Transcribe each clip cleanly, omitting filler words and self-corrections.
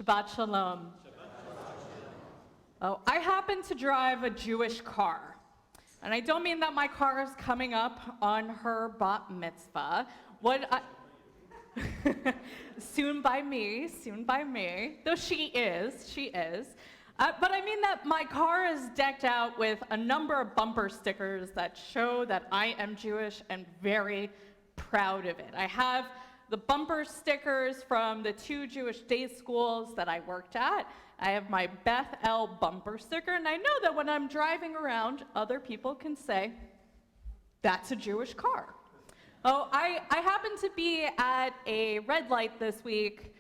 Shabbat Shalom. Oh, I happen to drive a Jewish car. And I don't mean that my car is coming up on her bat mitzvah. Soon by me, though she is. But I mean that my car is decked out with a number of bumper stickers that show that I am Jewish and very proud of it. I have the bumper stickers from the 2 Jewish day schools that I worked at. I have my Beth El bumper sticker, and I know that when I'm driving around, other people can say, that's a Jewish car. Oh, I happened to be at a red light this week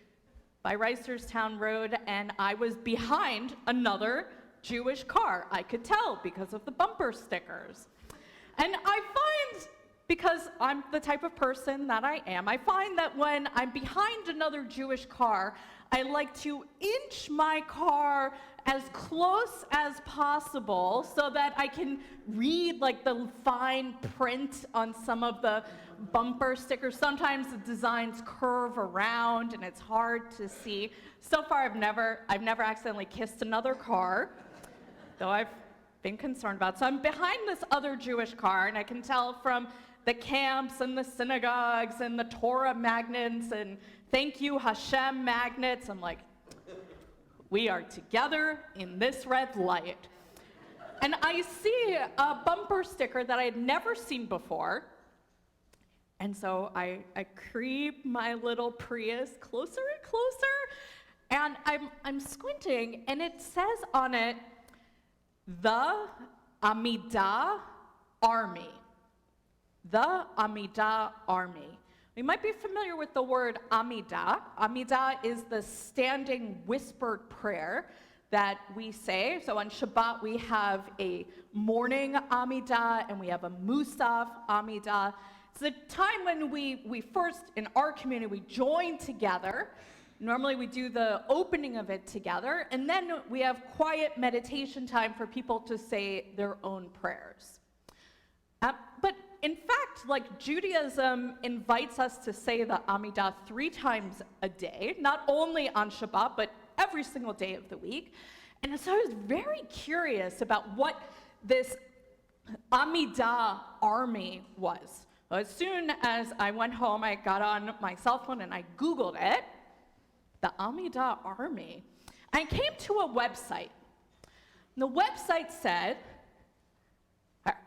by Reisterstown Road, and I was behind another Jewish car. I could tell because of the bumper stickers. And I find, because I'm the type of person that I am, I find that when I'm behind another Jewish car, I like to inch my car as close as possible so that I can read like the fine print on some of the bumper stickers. Sometimes the designs curve around and it's hard to see. So far I've never accidentally kissed another car, though I've been concerned about it. So I'm behind this other Jewish car, and I can tell from the camps and the synagogues and the Torah magnets and thank you Hashem magnets. I'm like, we are together in this red light. And I see a bumper sticker that I had never seen before. And so I creep my little Prius closer and closer. And I'm squinting, and it says on it, the Amidah Army. The Amidah Army. We might be familiar with the word Amidah. Amidah is the standing whispered prayer that we say. So on Shabbat we have a morning Amidah and we have a Musaf Amidah. It's the time when we first, in our community, we join together. Normally we do the opening of it together, and then we have quiet meditation time for people to say their own prayers. But in fact, like Judaism invites us to say the Amidah 3 times a day, not only on Shabbat, but every single day of the week. And so I was very curious about what this Amidah army was. Well, as soon as I went home, I got on my cell phone and I Googled it, the Amidah army. I came to a website. And the website said,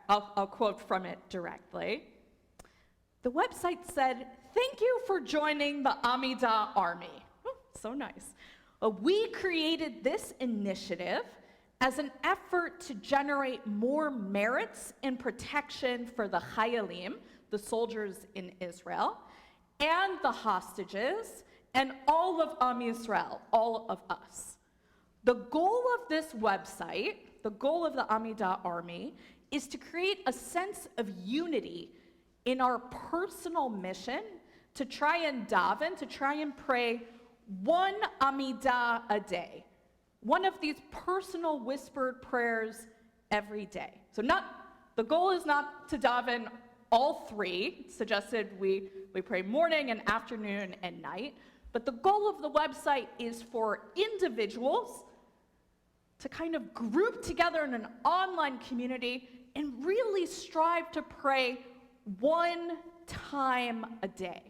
I'll quote from it directly. The website said, "Thank you for joining the Amidah Army." Oh, so nice. We created this initiative as an effort to generate more merits and protection for the Chayalim, the soldiers in Israel, and the hostages, and all of Am Yisrael, all of us. The goal of this website, the goal of the Amidah Army, is to create a sense of unity in our personal mission to try and daven, to try and pray one Amidah a day, one of these personal whispered prayers every day. So the goal is not to daven all 3. It's suggested we pray morning and afternoon and night, but the goal of the website is for individuals to kind of group together in an online community and really strive to pray one time a day.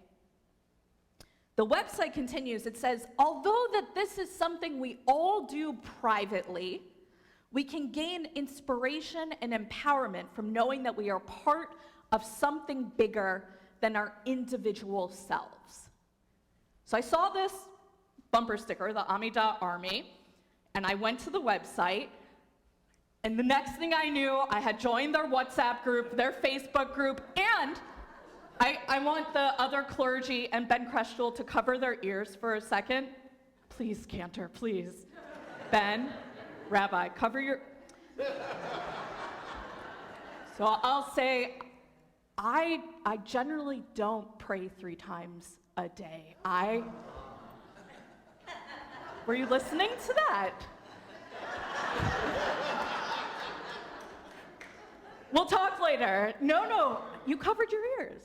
The website continues, it says, although that this is something we all do privately, we can gain inspiration and empowerment from knowing that we are part of something bigger than our individual selves. So I saw this bumper sticker, the Amidah Army, and I went to the website, and the next thing I knew, I had joined their WhatsApp group, their Facebook group, and I want the other clergy and Ben Kreschel to cover their ears for a second. Please, Cantor, please. Ben, Rabbi, cover your... So I'll say, I generally don't pray 3 times a day. Were you listening to that? We'll talk later. No, you covered your ears.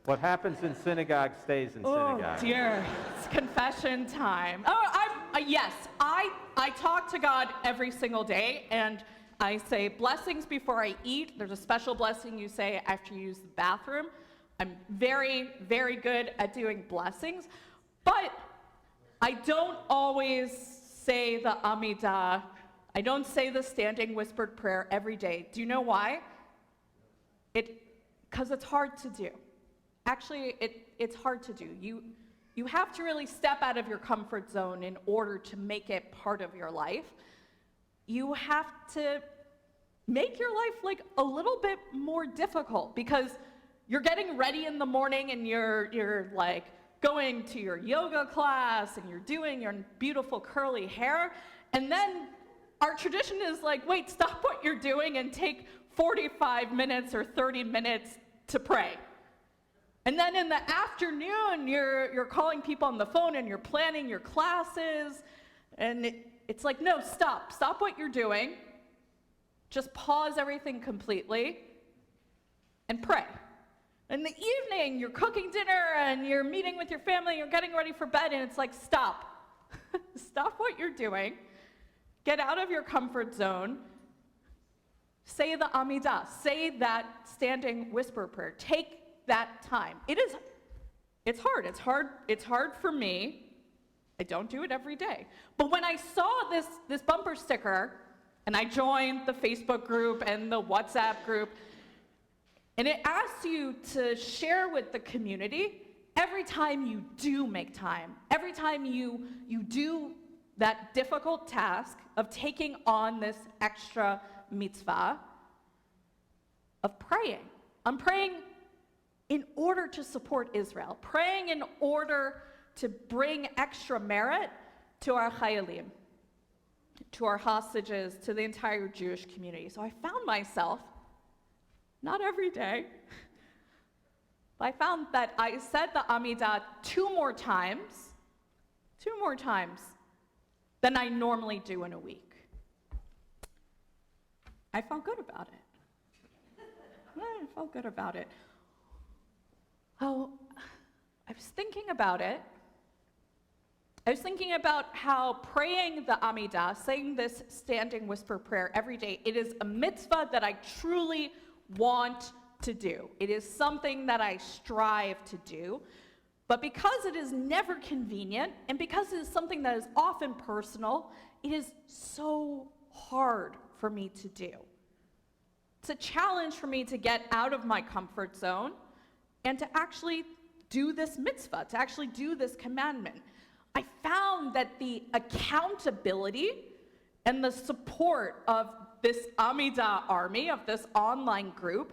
What happens in synagogue stays in synagogue. Oh dear, it's confession time. Oh, yes, I talk to God every single day, and I say blessings before I eat. There's a special blessing you say after you use the bathroom. I'm very, very good at doing blessings, but I don't always say the Amidah. I don't say the standing whispered prayer every day. Do you know why? Because it's hard to do. Actually, it's hard to do. You have to really step out of your comfort zone in order to make it part of your life. You have to make your life like a little bit more difficult, because you're getting ready in the morning and you're like going to your yoga class and you're doing your beautiful curly hair, and then our tradition is like, wait, stop what you're doing and take 45 minutes or 30 minutes to pray. And then in the afternoon, you're calling people on the phone and you're planning your classes, and it's like, no, stop what you're doing, just pause everything completely and pray. In the evening, you're cooking dinner and you're meeting with your family, you're getting ready for bed, and it's like, stop what you're doing, get out of your comfort zone, say the Amidah, say that standing whisper prayer, take that time. It's hard for me. I don't do it every day. But when I saw this bumper sticker, and I joined the Facebook group and the WhatsApp group, and it asks you to share with the community every time you do make time, every time you do that difficult task of taking on this extra mitzvah of praying. I'm praying in order to support Israel, praying in order to bring extra merit to our chayalim, to our hostages, to the entire Jewish community. So I found myself, not every day, but I found that I said the Amidah two more times than I normally do in a week. I felt good about it. I felt good about it. Oh, I was thinking about it. I was thinking about how praying the Amidah, saying this standing whisper prayer every day, it is a mitzvah that I truly want to do. It is something that I strive to do. But because it is never convenient, and because it is something that is often personal, it is so hard for me to do. It's a challenge for me to get out of my comfort zone and to actually do this mitzvah, to actually do this commandment. I found that the accountability and the support of this Amidah army, of this online group,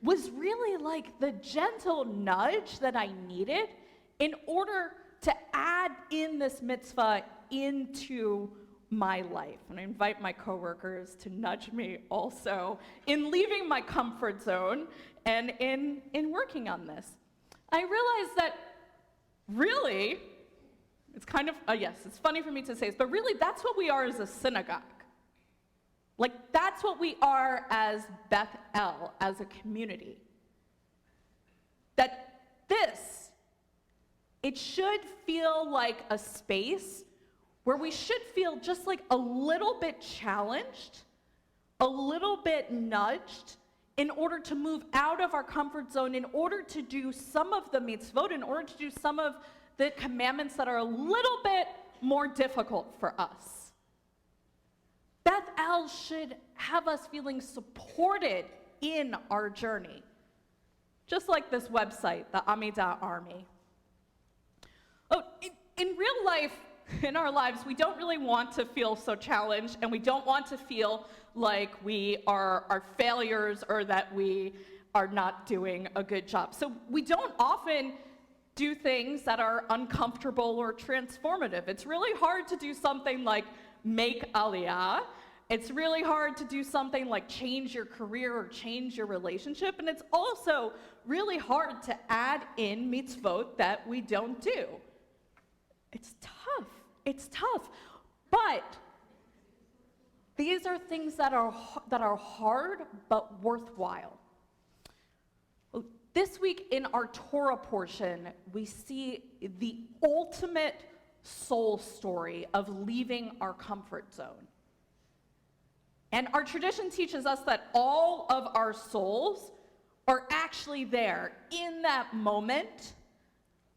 was really like the gentle nudge that I needed in order to add in this mitzvah into my life. And I invite my coworkers to nudge me also in leaving my comfort zone and in working on this. I realized that really, it's kind of, yes, it's funny for me to say this, but really that's what we are as a synagogue. Like, that's what we are as Beth El, as a community. That it should feel like a space where we should feel just like a little bit challenged, a little bit nudged, in order to move out of our comfort zone, in order to do some of the mitzvot, in order to do some of the commandments that are a little bit more difficult for us. Beth El should have us feeling supported in our journey. Just like this website, the Amidah Army. Oh, in real life, in our lives, we don't really want to feel so challenged, and we don't want to feel like we are failures or that we are not doing a good job. So we don't often do things that are uncomfortable or transformative. It's really hard to do something like make aliyah. It's really hard to do something like change your career or change your relationship. And it's also really hard to add in mitzvot that we don't do. It's tough. It's tough. But these are things that are hard but worthwhile. This week in our Torah portion, we see the ultimate soul story of leaving our comfort zone. And our tradition teaches us that all of our souls are actually there in that moment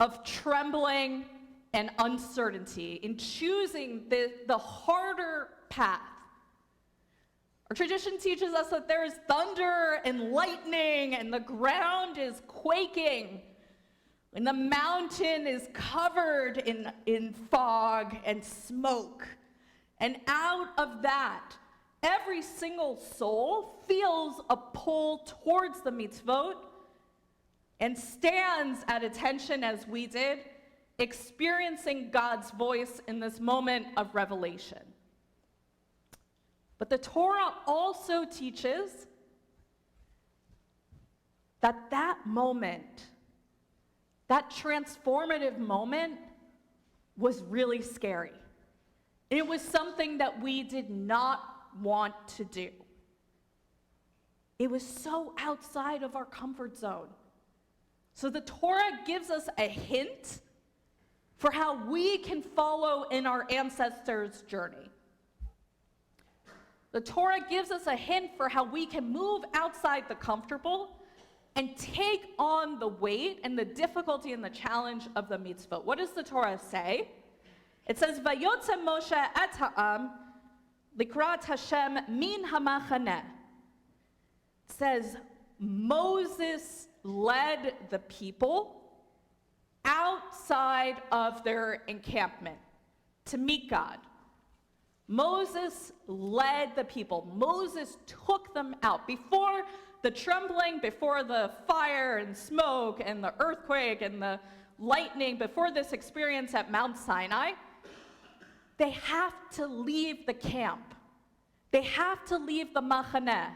of trembling and uncertainty, in choosing the harder path. Our tradition teaches us that there is thunder and lightning, and the ground is quaking, and the mountain is covered in fog and smoke. And out of that, every single soul feels a pull towards the mitzvot and stands at attention as we did, experiencing God's voice in this moment of revelation. But the Torah also teaches that that moment, that transformative moment, was really scary. It was something that we did not want to do. It was so outside of our comfort zone. So the Torah gives us a hint for how we can follow in our ancestors' journey. The Torah gives us a hint for how we can move outside the comfortable and take on the weight and the difficulty and the challenge of the mitzvot. What does the Torah say? It says, "Vayotze Moshe et ha'am likrat Hashem min hamachaneh." It says, Moses led the people outside of their encampment to meet God. Moses led the people. Moses took them out. Before the trembling, before the fire and smoke and the earthquake and the lightning, before this experience at Mount Sinai, they have to leave the camp. They have to leave the machaneh.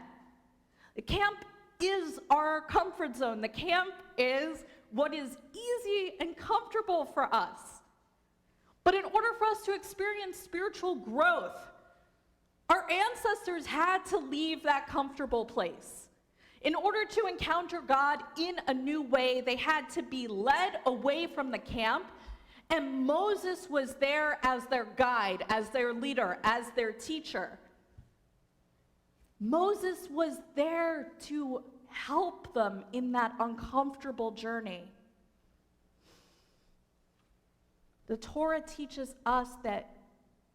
The camp is our comfort zone. The camp is what is easy and comfortable for us. But in order for us to experience spiritual growth, our ancestors had to leave that comfortable place. In order to encounter God in a new way, they had to be led away from the camp, and Moses was there as their guide, as their leader, as their teacher. Moses was there to help them in that uncomfortable journey. The Torah teaches us that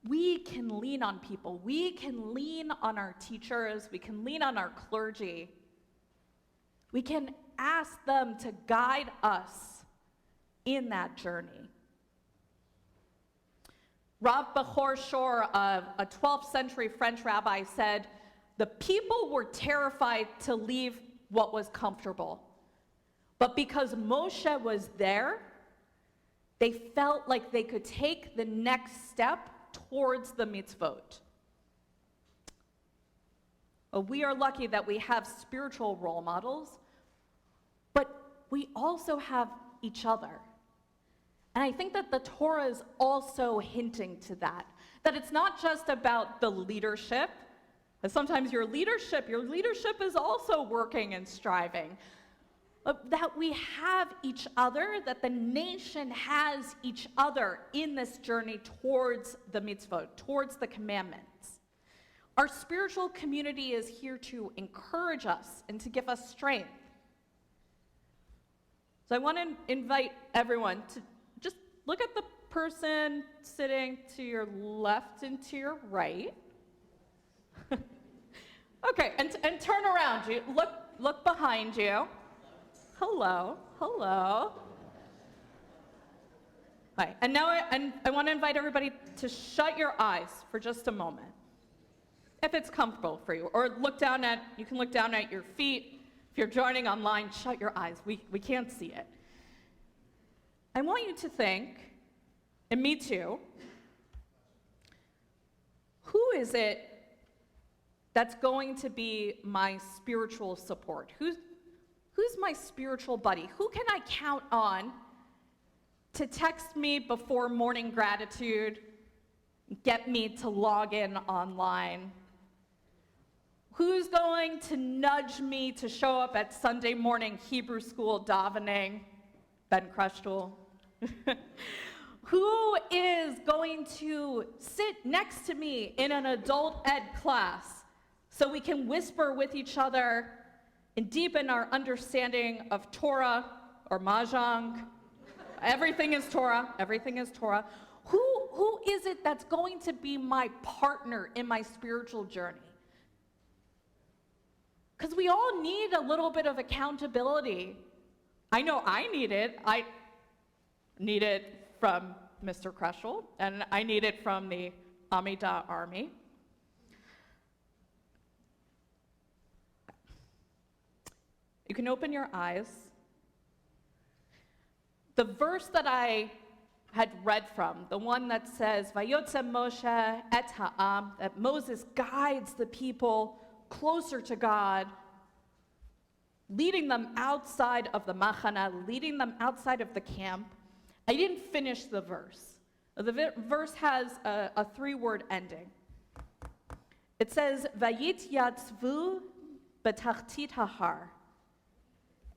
we can lean on people. We can lean on our teachers. We can lean on our clergy. We can ask them to guide us in that journey. Rav Bechor Shor, a 12th century French rabbi, said, "The people were terrified to leave what was comfortable. But because Moshe was there, they felt like they could take the next step towards the mitzvot." We are lucky that we have spiritual role models, but we also have each other. And I think that the Torah is also hinting to that it's not just about the leadership. Sometimes your leadership is also working and striving. That we have each other, that the nation has each other in this journey towards the mitzvot, towards the commandments. Our spiritual community is here to encourage us and to give us strength. So I want to invite everyone to just look at the person sitting to your left and to your right. Okay, and turn around. You look behind you. Hello. Right, and now I want to invite everybody to shut your eyes for just a moment, if it's comfortable for you, or you can look down at your feet. If you're joining online, shut your eyes. We can't see it. I want you to think, and me too, who is it that's going to be my spiritual support? Who's my spiritual buddy? Who can I count on to text me before morning gratitude, get me to log in online? Who's going to nudge me to show up at Sunday morning Hebrew school davening? Ben Crushtool. Who is going to sit next to me in an adult ed class so we can whisper with each other and deepen our understanding of Torah or Mahjong? Everything is Torah. Everything is Torah. Who is it that's going to be my partner in my spiritual journey? Because we all need a little bit of accountability. I know I need it. I need it from Mr. Kreschel, and I need it from the Amida Army. You can open your eyes. The verse that I had read from, the one that says, Vayotze Moshe et ha'am, that Moses guides the people closer to God, leading them outside of the machana, leading them outside of the camp. I didn't finish the verse. The verse has a three-word ending. It says, Vayit yatzvu betachtit hahar.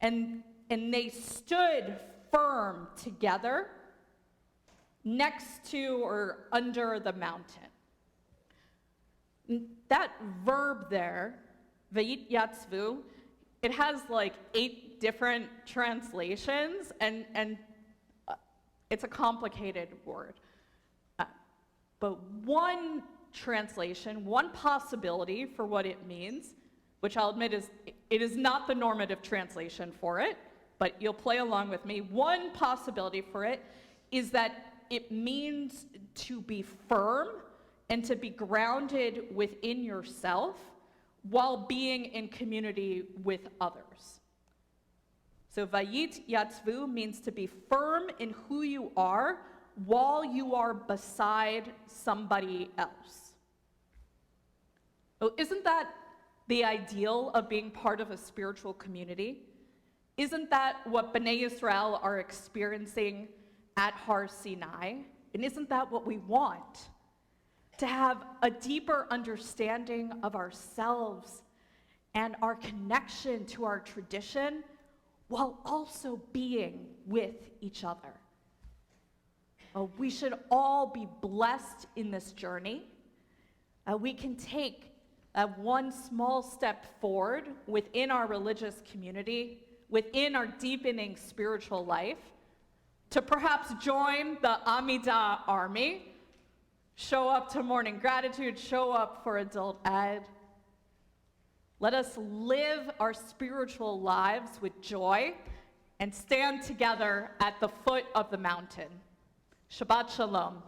And they stood firm together next to or under the mountain. That verb there, Vayit yatzvu, it has like 8 different translations, and it's a complicated word. But one translation, one possibility for what it means, which I'll admit it is not the normative translation for it, but you'll play along with me. One possibility for it is that it means to be firm and to be grounded within yourself while being in community with others. So Vayit Yatzvu means to be firm in who you are while you are beside somebody else. Oh, isn't that the ideal of being part of a spiritual community? Isn't that what Bnei Yisrael are experiencing at Har Sinai? And isn't that what we want? To have a deeper understanding of ourselves and our connection to our tradition while also being with each other. We should all be blessed in this journey. We can take one small step forward within our religious community, within our deepening spiritual life, to perhaps join the Amida Army, show up to morning gratitude, show up for adult ed. Let us live our spiritual lives with joy and stand together at the foot of the mountain. Shabbat Shalom.